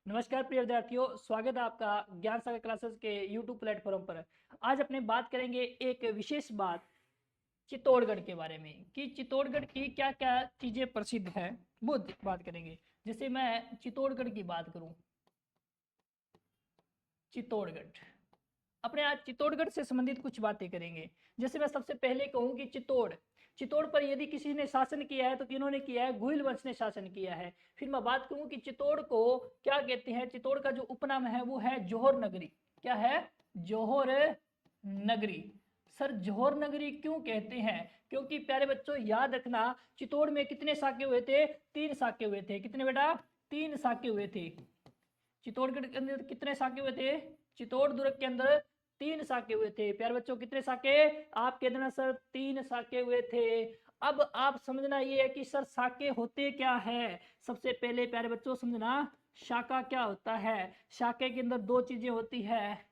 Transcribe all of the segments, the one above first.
नमस्कार प्रिय विद्यार्थियों, स्वागत है आपका ज्ञान सागर क्लासेस के यूट्यूब प्लेटफॉर्म पर। आज अपने बात करेंगे एक विशेष बात चित्तौड़गढ़ के बारे में कि चित्तौड़गढ़ की क्या क्या चीज़ें प्रसिद्ध हैं, वो बात करेंगे। जैसे मैं चित्तौड़गढ़ की बात करूं, चित्तौड़गढ़ अपने आज चित्तौड़गढ़ से संबंधित कुछ बातें करेंगे। जैसे मैं सबसे पहले कहूं कि चित्तौड़ पर यदि किसी ने शासन किया है तो किन्होंने किया है? गुहिल वंश ने शासन किया है। फिर मैं बात करूं कि चित्तौड़ को क्या कहते हैं। चित्तौड़ का जो उपनाम है वो है जौहर नगरी। क्या है? जौहर नगरी। सर जौहर नगरी क्यों कहते हैं? क्योंकि प्यारे बच्चों याद रखना, चित्तौड़ में कितने साके हुए थे? 3 साके हुए थे। कितने बेटा? 3 साके हुए थे। चित्तौड़गढ़ के अंदर कितने साके हुए थे? चित्तौड़ दुर्ग के अंदर 3 साके हुए थे। प्यारे बच्चों कितने साके? आपके देना सर 3 साके हुए थे। अब आप समझना ये है कि सर साके होते क्या है। सबसे पहले प्यारे बच्चों समझना शाखा क्या होता है। शाके के अंदर दो चीजें होती है,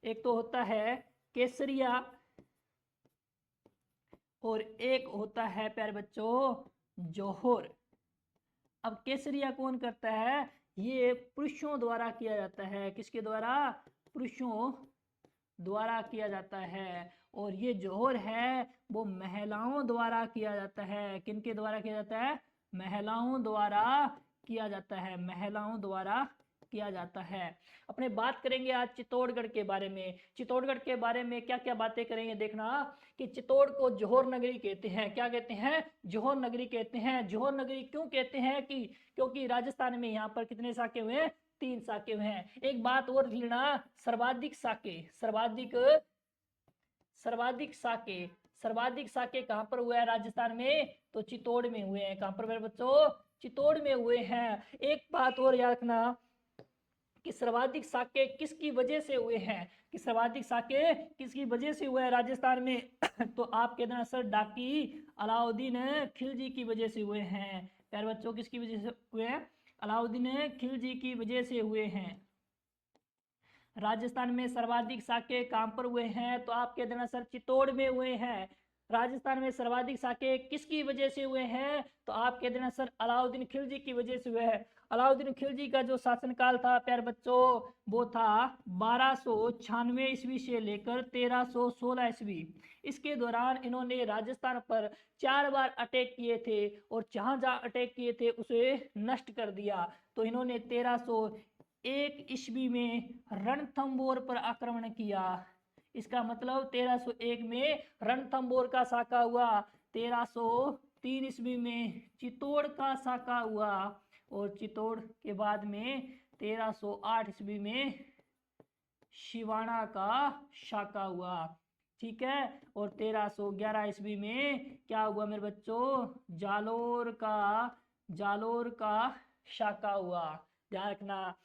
एक तो होता है केसरिया और एक होता है प्यारे बच्चों जौहर। अब केसरिया कौन करता है? ये पुरुषों द्वारा किया जाता है। किसके द्वारा? पुरुषों द्वारा किया जाता है। और ये जौहर है वो महिलाओं द्वारा किया जाता है। किनके द्वारा किया जाता है? महिलाओं द्वारा किया जाता है। महिलाओं द्वारा किया जाता है। अपने बात करेंगे आज चित्तौड़गढ़ के बारे में। चित्तौड़गढ़ के बारे में क्या क्या बातें करेंगे देखना कि चित्तौड़ को जौहर नगरी कहते हैं। क्या कहते हैं? जौहर नगरी कहते हैं। जौहर नगरी क्यों कहते हैं? कि क्योंकि राजस्थान में यहाँ पर कितने साके हुए हैं? 3 साके हुए हैं। एक बात और लेना, सर्वाधिक साके सर्वाधिक साके सर्वाधिक साके कहां पर हुए हैं राजस्थान में? तो चित्तौड़ में हुए हैं। कहां पर मेरे बच्चों? चित्तौड़ में हुए हैं। एक बात और याद रखना कि सर्वाधिक साके किसकी वजह से हुए हैं। कि सर्वाधिक साके किसकी वजह से हुए हैं राजस्थान में? तो आप कहते हैं सर डाकी अलाउद्दीन खिलजी की वजह से हुए हैं। प्यारे बच्चों किसकी वजह से हुए हैं? अलाउद्दीन खिलजी की वजह से हुए हैं। राजस्थान में सर्वाधिक साके कहां पर हुए हैं? तो आप कह देना सर चित्तौड़ में हुए हैं। राजस्थान में सर्वाधिक साके किसकी वजह से हुए हैं? तो आप कह देना सर अलाउद्दीन खिलजी की वजह से हुए हैं। अलाउद्दीन खिलजी का जो शासनकाल था प्यारे बच्चों वो था 1296 ईस्वी से लेकर 1316 ईस्वी। इसके दौरान इन्होंने राजस्थान पर 4 बार अटैक किए थे और जहां जहां अटैक किए थे उसे नष्ट कर दिया। तो इन्होंने 1301 ईस्वी में रणथंबोर पर आक्रमण किया। इसका मतलब 1301 में रणथंबोर का साका हुआ। 1303 ईस्वी में चित्तौड़ का साका हुआ और चित्तौड़ के बाद में 1308 ईस्वी में शिवाना का शाका हुआ। ठीक है। और 1311 ईस्वी में क्या हुआ मेरे बच्चों? जालोर का शाका हुआ। ध्यान रखना।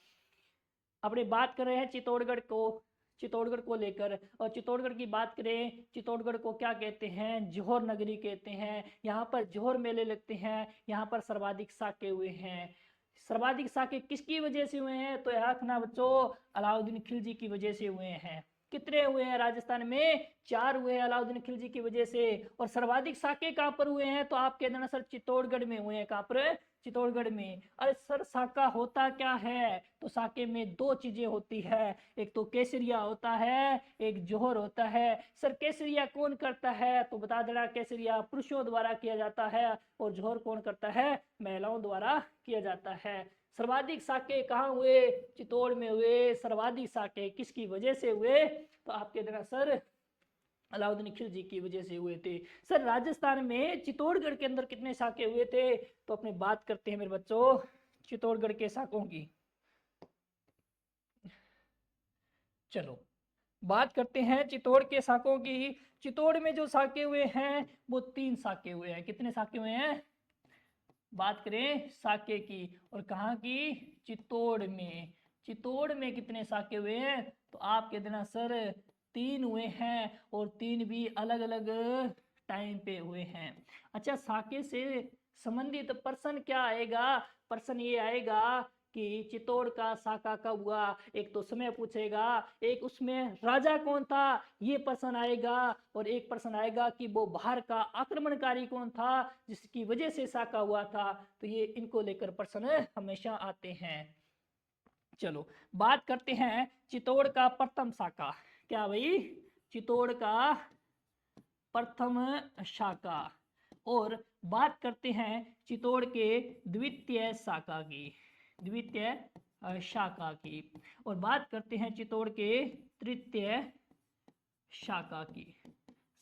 अपने बात कर रहे हैं चित्तौड़गढ़ को लेकर। और चित्तौड़गढ़ की बात करें, चित्तौड़गढ़ को क्या कहते हैं? जौहर नगरी कहते हैं। यहाँ पर जौहर मेले लगते हैं। यहाँ पर सर्वाधिक साके हुए हैं। सर्वाधिक साके किसकी वजह से हुए हैं? तो याद रखना बच्चों अलाउद्दीन खिलजी की वजह से हुए हैं। कितने हुए हैं राजस्थान में? 4 हुए हैं अलाउद्दीन खिलजी की वजह से। और सर्वाधिक साके कहां पर हुए हैं? तो आप कह देना सर चित्तौड़गढ़ में हुए हैं। कहां पर? चित्तौड़गढ़ में। अरे सर साका होता क्या है? तो साके में दो चीजें होती है, एक तो केसरिया होता है, एक जौहर होता है। सर केसरिया कौन करता है? तो बता देना केसरिया पुरुषों द्वारा किया जाता है और जौहर कौन करता है? महिलाओं द्वारा किया जाता है। सर्वाधिक साके कहाँ हुए? चित्तौड़ में हुए। सर्वाधिक साके किसकी वजह से हुए? तो आप कह देना सर अलाउद्दीन खिलजी की वजह से हुए थे। सर राजस्थान में चित्तौड़गढ़ के अंदर कितने साके हुए थे? तो अपने बात करते हैं मेरे बच्चों चित्तौड़गढ़ के साकों की। चलो बात करते हैं चित्तौड़ के साकों की। चित्तौड़ में जो साके हुए हैं वो 3 साके हुए हैं। कितने साके हुए हैं? बात करें साके की और कहाँ की? चित्तौड़ में। चित्तौड़ में कितने साके हुए हैं? तो आप कह देना सर 3 हुए हैं और 3 भी अलग अलग टाइम पे हुए हैं। अच्छा साके से संबंधित प्रश्न क्या आएगा? प्रश्न ये आएगा कि चित्तौड़ का साका कब हुआ? एक तो समय पूछेगा, एक उसमें राजा कौन था ये प्रश्न आएगा, और एक प्रश्न आएगा कि वो बाहर का आक्रमणकारी कौन था जिसकी वजह से साका हुआ था। तो ये इनको लेकर प्रश्न हमेशा आते हैं। चलो बात करते हैं चित्तौड़ का प्रथम शाखा। क्या भाई? चित्तौड़ का प्रथम शाखा। और बात करते हैं चित्तौड़ के द्वितीय शाखा की, द्वितीय शाखा की। और बात करते हैं चित्तौड़ के तृतीय शाखा की।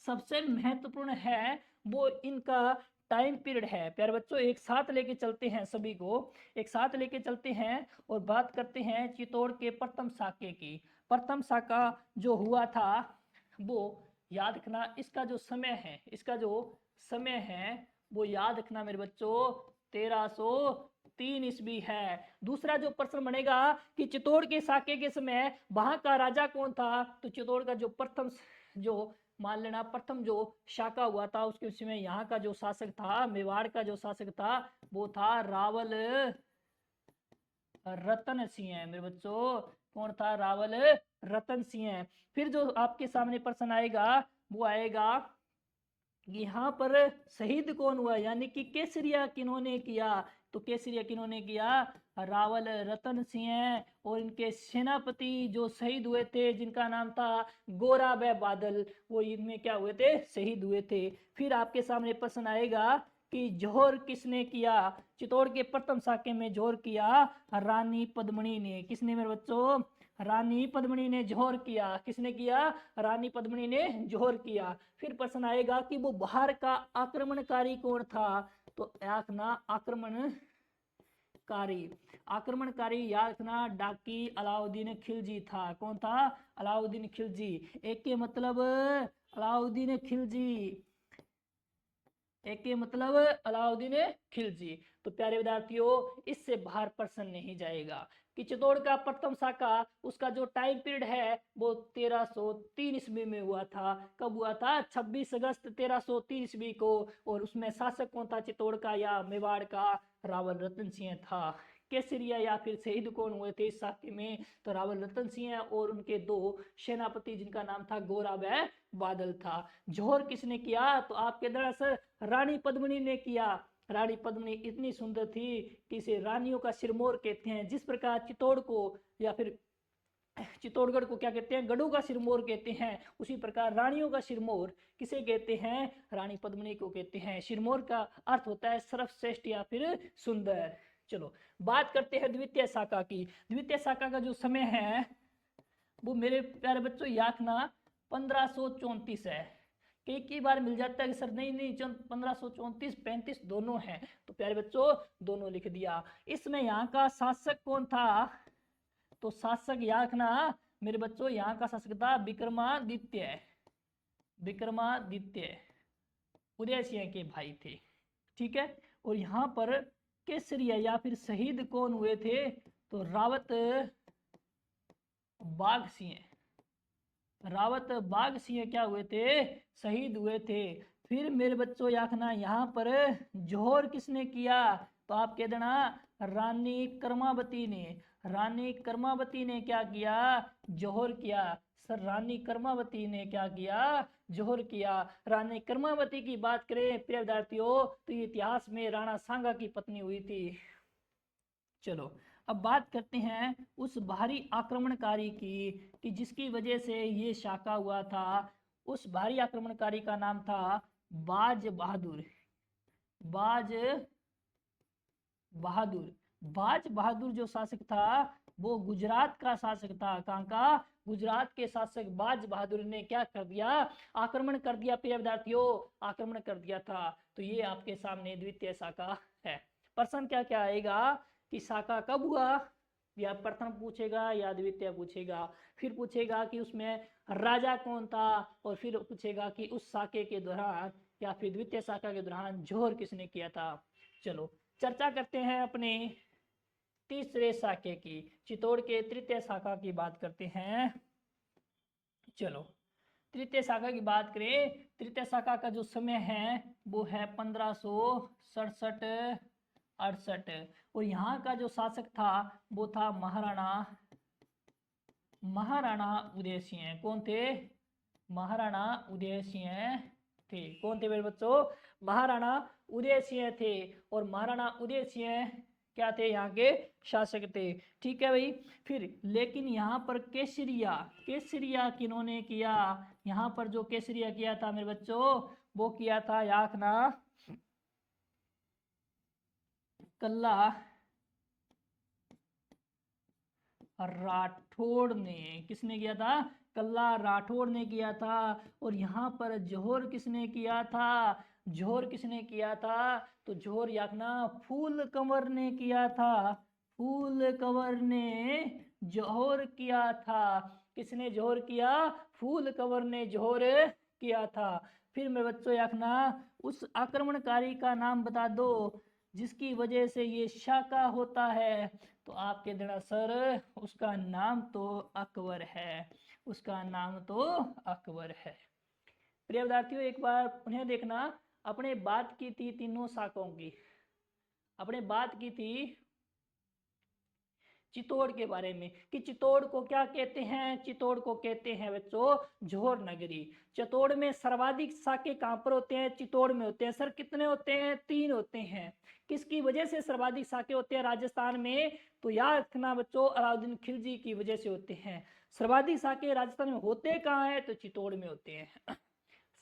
सबसे महत्वपूर्ण है वो इनका टाइम पीरियड है। प्यारे बच्चों एक साथ लेके चलते हैं, सभी को एक साथ लेके चलते हैं और बात करते हैं चित्तौड़ के प्रथम शाखे की। प्रथम शाखा जो हुआ था वो याद रखना, इसका जो समय है, इसका जो समय है वो याद रखना मेरे बच्चों 1303 ईस्वी है। दूसरा जो प्रश्न बनेगा कि चित्तौड़ के शाखे के समय वहां का राजा कौन था, तो चित्तौड़ का जो प्रथम जो मान लेना प्रथम जो शाखा हुआ था उसके समय यहाँ का जो शासक था, मेवाड़ का जो शासक था वो था रावल रतन सिंह। मेरे बच्चों कौन था? रावल रतन सिंह। फिर जो आपके सामने प्रश्न आएगा वो आएगा यहाँ पर शहीद कौन हुआ, यानी कि केसरिया किन्होंने किया, तो केसरिया किन्होंने किया? रावल रतन सिंह। और इनके सेनापति जो शहीद हुए थे जिनका नाम था गोराबे बादल, वो इनमें क्या हुए थे? शहीद हुए थे। फिर आपके सामने प्रश्न आएगा कि जौहर किसने किया? चित्तौड़ के प्रथम शाखे में जौहर किया रानी पद्मिनी ने। किसने मेरे बच्चों? रानी पद्मिनी ने जौहर किया। किसने किया? रानी पद्मिनी ने जौहर किया। फिर प्रश्न आएगा कि वो बाहर का आक्रमणकारी कौन था, तो याद आक्रमणकारी याद रखना डाकी अलाउद्दीन खिलजी था। कौन था? अलाउद्दीन खिलजी। एक के मतलब अलाउद्दीन खिलजी, एक के मतलब अलाउद्दीन खिलजी। तो प्यारे विद्यार्थियों इससे बाहर प्रश्न नहीं जाएगा कि चित्तौड़ का प्रथम शाखा उसका जो टाइम पीरियड है वो 1303 ईस्वी में हुआ था। कब हुआ था? 26 अगस्त 1303 ईस्वी को। और उसमें शासक कौन था चित्तौड़ का या मेवाड़ का? रावल रतन सिंह था। केसरिया या फिर शहीद कौन हुए थे इस शाखे में? तो रावल रतन सिंह और उनके दो सेनापति जिनका नाम था गोराबे बादल था। जौहर किसने किया? तो आपके दरअसल रानी पद्मिनी ने किया। रानी पद्मिनी इतनी सुंदर थी कि इसे रानियों का सिरमौर कहते हैं। जिस प्रकार चित्तौड़ को या फिर चित्तौड़गढ़ को क्या कहते हैं? गढ़ों का सिरमौर कहते हैं, उसी प्रकार रानियों का सिरमौर किसे कहते हैं? रानी पद्मिनी को कहते हैं। सिरमौर का अर्थ होता है सर्वश्रेष्ठ या फिर सुंदर। चलो बात करते हैं द्वितीय शाखा की। द्वितीय शाखा का जो समय है वो मेरे प्यारे बच्चों याद रखना 1534 है। कई बार मिल जाता है कि सर नहीं 1534 35 दोनों हैं, तो प्यारे बच्चों दोनों लिख दिया। इसमें यहाँ का शासक कौन था? तो शासक याद रखना मेरे बच्चों, यहाँ का शासक था विक्रमादित्य। विक्रमादित्य उदय सिंह के भाई थे, ठीक है। और यहाँ पर केसरिया या फिर शहीद कौन हुए थे? तो रावत बाघ सिंह, रावत बाघ सिंह क्या हुए थे? शहीद हुए थे। फिर मेरे बच्चों याखना यहाँ पर जौहर किसने किया? तो आप कह देना रानी कर्मावती ने। रानी कर्मावती ने क्या किया? जौहर किया। सर रानी कर्मावती ने क्या किया? जौहर किया। रानी कर्मावती की बात करें प्रिय विद्यार्थियों तो इतिहास में राणा सांगा की पत्नी हुई थी। चलो अब बात करते हैं उस भारी आक्रमणकारी की कि जिसकी वजह से ये शाखा हुआ था। उस भारी आक्रमणकारी का नाम था बाज बहादुर। बाज बहादुर। बाज बहादुर जो शासक था वो गुजरात का शासक था। कहाँ का? गुजरात के शासक बाज बहादुर ने क्या कर दिया? आक्रमण कर दिया प्रिय विद्यार्थियों, आक्रमण कर दिया था। तो ये आपके सामने द्वितीय शाखा है। प्रश्न क्या क्या आएगा कि शाखा कब हुआ, या प्रथम पूछेगा या द्वितीय पूछेगा। फिर पूछेगा कि उसमें राजा कौन था, और फिर पूछेगा कि उस शाखे के दौरान या फिर द्वितीय शाखा के दौरान जौहर किसने किया था। चलो चर्चा करते हैं अपने तीसरे शाखे की, चित्तौड़ के तृतीय शाखा की बात करते हैं। चलो तृतीय शाखा की बात करें, तृतीय शाखा का जो समय है वो है 1567 68। और यहाँ का जो शासक था वो था महाराणा उदय सिंह। कौन थे? महाराणा उदय सिंह थे। कौन थे मेरे बच्चों? महाराणा उदय सिंह थे। और महाराणा उदय सिंह क्या थे, यहाँ के शासक थे। ठीक है भाई। फिर लेकिन यहाँ पर केसरिया, केसरिया किन्होंने किया, यहाँ पर जो केसरिया किया था मेरे बच्चों, वो किया था याकना कल्ला राठौड़ ने। किसने किया था, कल्ला राठौड़ ने किया था। और यहाँ पर जोहर किसने किया था, जोहर किसने किया था, तो जोहर याकना फूल कंवर ने किया था, फूल कंवर ने जोहर किया था। किसने जोहर किया, फूल कंवर ने जोहर किया था। फिर मेरे बच्चों याकना उस आक्रमणकारी का नाम बता दो जिसकी वजह से ये शाका होता है, तो आप कह देना सर उसका नाम तो अकबर है, उसका नाम तो अकबर है। प्रिय विद्यार्थियों एक बार उन्हें देखना, अपने बात की थी तीनों शाखाओं की, अपने बात की थी चित्तौड़ के बारे में कि चित्तौड़ को क्या कहते हैं, चित्तौड़ को कहते हैं बच्चों जोहर नगरी। चित्तौड़ में सर्वाधिक साके कहां पर होते हैं, चित्तौड़ में होते हैं। सर कितने होते हैं, 3 होते हैं। किसकी वजह से सर्वाधिक साके होते हैं राजस्थान में, तो याद रखना बच्चों अलाउद्दीन खिलजी की वजह से होते हैं। सर्वाधिक साके राजस्थान में होते कहाँ है, तो चित्तौड़ में होते हैं।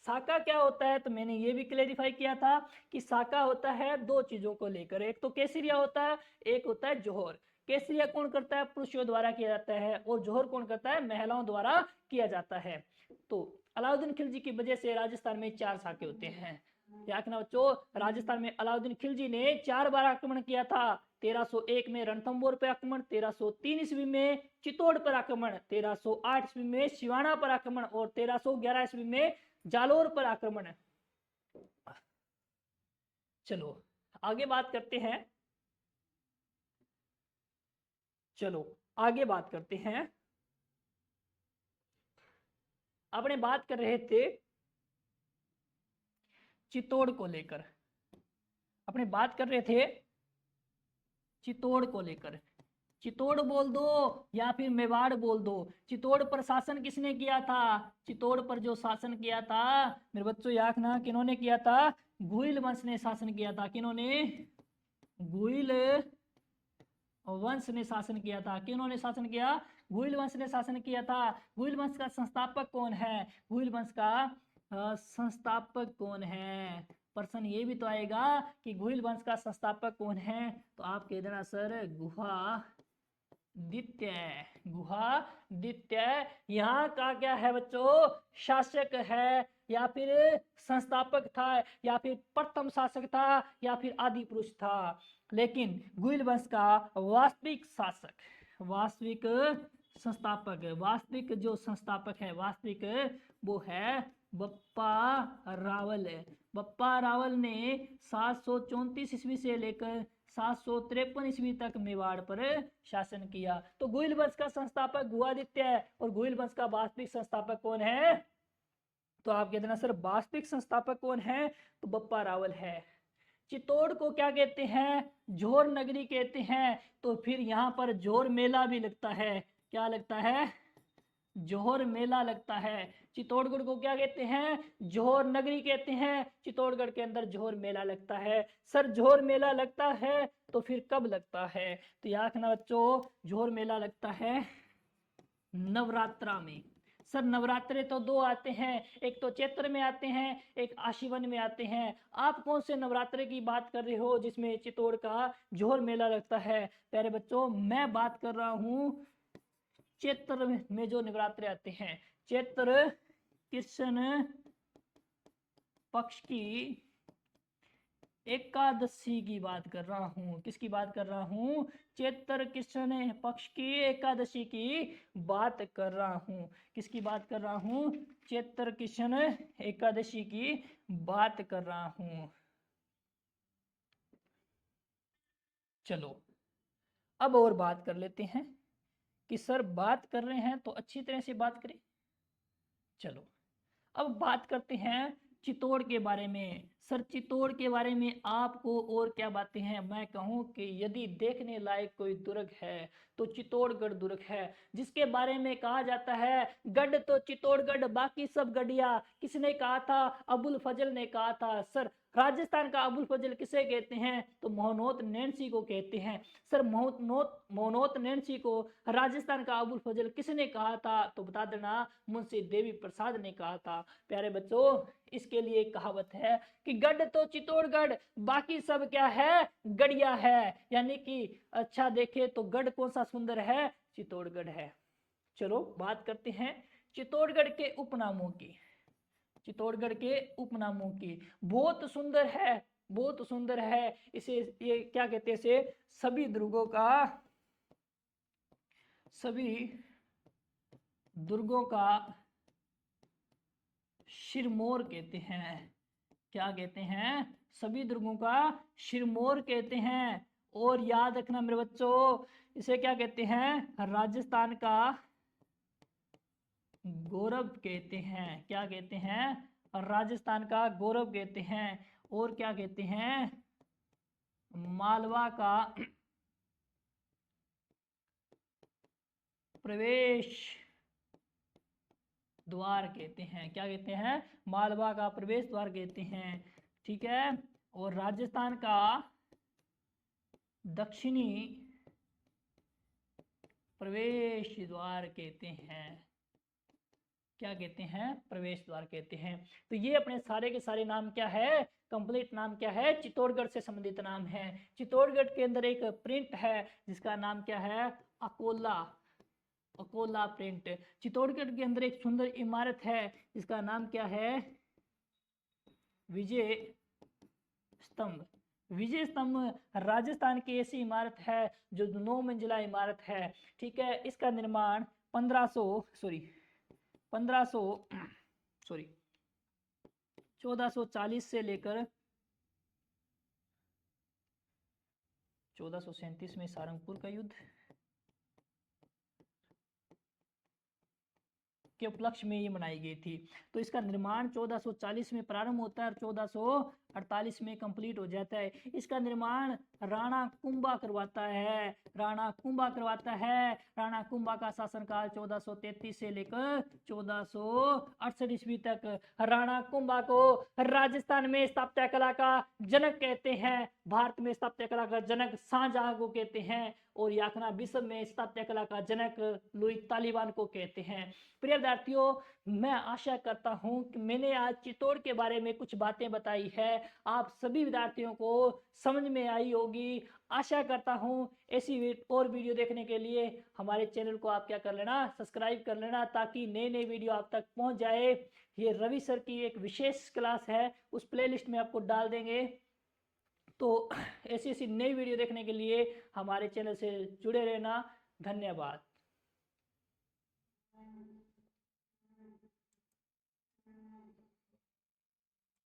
साका क्या होता है, तो मैंने ये भी क्लेरिफाई किया था कि साका होता है 2 चीजों को लेकर, एक तो केसरिया होता है, एक होता है जोहर। केसरिया कौन करता है, पुरुषों द्वारा किया जाता है, और जोहर कौन करता है, महिलाओं द्वारा किया जाता है। तो अलाउद्दीन खिलजी की वजह से राजस्थान में 4 साके होते हैं। याद रखना बच्चों, राजस्थान में अलाउद्दीन खिलजी ने 4 बार आक्रमण किया था। 1301 में रणथंभौर पर आक्रमण, 1303 ईस्वी में चित्तौड़ पर आक्रमण, 1308 ईस्वी में सिवाना पर आक्रमण, और 1311 ईस्वी में जालोर पर आक्रमण है। चलो आगे बात करते हैं, चलो आगे बात करते हैं। अपने बात कर रहे थे चित्तौड़ को लेकर, अपने बात कर रहे थे चित्तौड़ को लेकर। चित्तौड़ बोल दो या फिर मेवाड़ बोल दो, चित्तौड़ पर शासन किसने किया था, चित्तौड़ पर जो शासन किया था मेरे बच्चों याद रखना किन्होंने किया था, गुहिल वंश ने शासन किया था। किन्होंने, गुहिल वंश ने शासन किया था। किन्होंने शासन किया, गुहिल वंश ने शासन किया था। गुहिल वंश का संस्थापक कौन है, गुहिल वंश का संस्थापक कौन है, प्रश्न ये भी तो आएगा कि गुहिल वंश का संस्थापक कौन है, तो आप कह देना सर गुहादित्य, गुहादित्य यहाँ का क्या है बच्चों, शासक है, या फिर संस्थापक था, या फिर प्रथम शासक था, या फिर आदि पुरुष था। लेकिन गुहिल वंश का वास्तविक शासक, वास्तविक संस्थापक, वास्तविक जो संस्थापक है वास्तविक, वो है बप्पा रावल। बप्पा रावल ने 734 ईस्वी से लेकर 753 ईस्वी तक मेवाड़ पर शासन किया। तो गुहिल वंश का संस्थापक गुहादित्य है, और गुहिल वंश का वास्तविक संस्थापक कौन है, तो आप कह देना सर वास्तविक संस्थापक कौन है, तो बप्पा रावल है। चित्तौड़ को क्या कहते हैं, जोहर नगरी कहते हैं। तो फिर यहाँ पर जोहर मेला भी लगता है, क्या लगता है, जोहर मेला लगता है। चित्तौड़गढ़ को क्या कहते हैं, जोहर नगरी कहते हैं। चित्तौड़गढ़ के अंदर जोहर मेला लगता है। सर जोहर मेला लगता है तो फिर कब लगता है, तो याद रखना बच्चों जोहर मेला लगता है नवरात्रा में। सर नवरात्रे तो 2 आते हैं, एक तो चैत्र में आते हैं, एक आश्विन में आते हैं। आप कौन से नवरात्रे की बात कर रहे हो जिसमें चित्तौड़ का जोहर मेला लगता है, प्यारे बच्चों मैं बात कर रहा हूँ चैत्र में जो नवरात्रे आते हैं, चैत्र कृष्ण पक्ष की एकादशी की बात कर रहा हूँ। किसकी बात कर रहा हूँ, चैत्र कृष्ण पक्ष की एकादशी की बात कर रहा हूँ। किसकी बात कर रहा हूँ, चैत्र कृष्ण एकादशी की बात कर रहा हूँ। चलो अब और बात कर लेते हैं कि सर बात कर रहे हैं तो अच्छी तरह से बात करें। चलो अब बात करते हैं चित्तौड़ के बारे में। सर चित्तौड़ के बारे में आपको और क्या बातें हैं, मैं कहूँ कि यदि देखने लायक कोई दुर्ग है तो चित्तौड़गढ़ दुर्ग है, जिसके बारे में कहा जाता है गढ़ तो चित्तौड़गढ़ बाकी सब गढ़िया। किसने कहा था, अबुल फजल ने कहा था। सर राजस्थान का अबुल फजल किसे कहते हैं? तो मोहनोत नैन्सी को कहते हैं। सर मोहनोत नैन्सी को राजस्थान का अबुल फजल किसने कहा था? तो बता देना, मुंशी देवी प्रसाद ने कहा था। प्यारे बच्चों, इसके लिए एक कहावत है कि गढ़ तो चित्तौड़गढ़, बाकी सब क्या है? गढ़िया है। यानी कि अच्छा देखे तो गढ़ कौन सा सुंदर है? चित्तौड़गढ़ है। चलो बात करते हैं चित्तौड़गढ़ के उपनामों की। चित्तौड़गढ़ के उपनामों की बहुत सुंदर है, बहुत सुंदर है। इसे ये क्या कहते हैं? इसे सभी दुर्गों का सिरमौर कहते हैं। क्या कहते हैं? सभी दुर्गों का सिरमौर कहते हैं। और याद रखना मेरे बच्चों, इसे क्या कहते हैं? राजस्थान का गौरव कहते हैं। क्या कहते हैं? राजस्थान का गौरव कहते हैं। और क्या कहते हैं? मालवा का प्रवेश द्वार कहते हैं। क्या कहते हैं? मालवा का प्रवेश द्वार कहते हैं। ठीक है। और राजस्थान का दक्षिणी प्रवेश द्वार कहते हैं। क्या कहते हैं? प्रवेश द्वार कहते हैं। तो ये अपने सारे के सारे नाम क्या है? कंप्लीट नाम क्या है? चित्तौड़गढ़ से संबंधित नाम है। चित्तौड़गढ़ के अंदर एक प्रिंट है जिसका नाम क्या है? अकोला, अकोला प्रिंट। चित्तौड़गढ़ के अंदर एक सुंदर इमारत है जिसका नाम क्या है? विजय स्तंभ। विजय स्तंभ राजस्थान की ऐसी इमारत है जो 9 मंजिला इमारत है। ठीक है। इसका निर्माण 1440 से लेकर 1437 में सारंगपुर का युद्ध के उपलक्ष्य में ये बनाई गई थी। तो इसका निर्माण 1440 में प्रारंभ होता है और 1448 में कंप्लीट हो जाता है। इसका निर्माण राणा कुंभा करवाता है। राणा कुंभा करवाता है। राणा कुंभा का शासनकाल 1433 से लेकर 1468 ईस्वी तक। राणा कुंभा को राजस्थान में स्थापत्य कला का जनक कहते हैं। भारत में स्थापत्य कला का जनक शाहजहां को कहते हैं। और यातना विश्व में स्थापत्य कला का जनक लुई तालिबान को कहते हैं। प्रिय विद्यार्थियों, मैं आशा करता हूं कि मैंने आज चित्तौड़ के बारे में कुछ बातें बताई है, आप सभी विद्यार्थियों को समझ में आई होगी। आशा करता हूं ऐसी और वीडियो देखने के लिए हमारे चैनल को आप क्या कर लेना? सब्सक्राइब कर लेना, ताकि नए नए वीडियो आप तक पहुंच जाए। ये रवि सर की एक विशेष क्लास है, उस प्लेलिस्ट में आपको डाल देंगे। तो ऐसी ऐसी नई वीडियो देखने के लिए हमारे चैनल से जुड़े रहना। धन्यवाद।